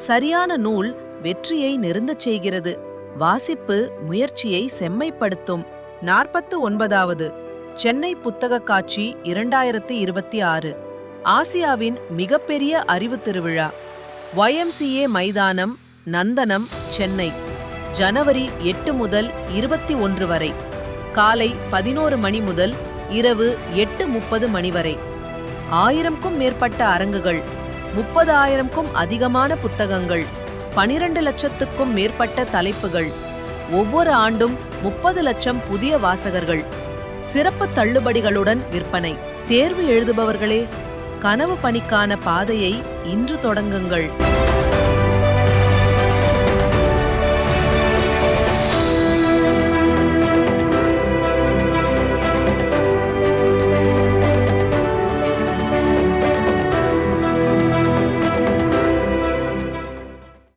சரியான நூல் வெற்றியை நெருங்கச் செய்கிறது. வாசிப்பு முயற்சியை செம்மைப்படுத்தும். 49வது சென்னை புத்தகக் காட்சி 2026. ஆசியாவின் மிகப்பெரிய அறிவு திருவிழா. YMCA மைதானம், நந்தனம், சென்னை. ஜனவரி 8 முதல் 21 வரை. காலை 11 மணி முதல் இரவு 8:30 மணி வரை. 1000க்கும் மேற்பட்ட அரங்குகள், 30,000க்கும் அதிகமான புத்தகங்கள், 12 லட்சத்துக்கும் மேற்பட்ட தலைப்புகள். ஒவ்வொரு ஆண்டும் 30 லட்சம் புதிய வாசகர்கள். சிறப்பு தள்ளுபடிகளுடன் விற்பனை. தேர்வு எழுதுபவர்களே, கனவு பணிக்கான பாதையை இன்று தொடங்குங்கள்.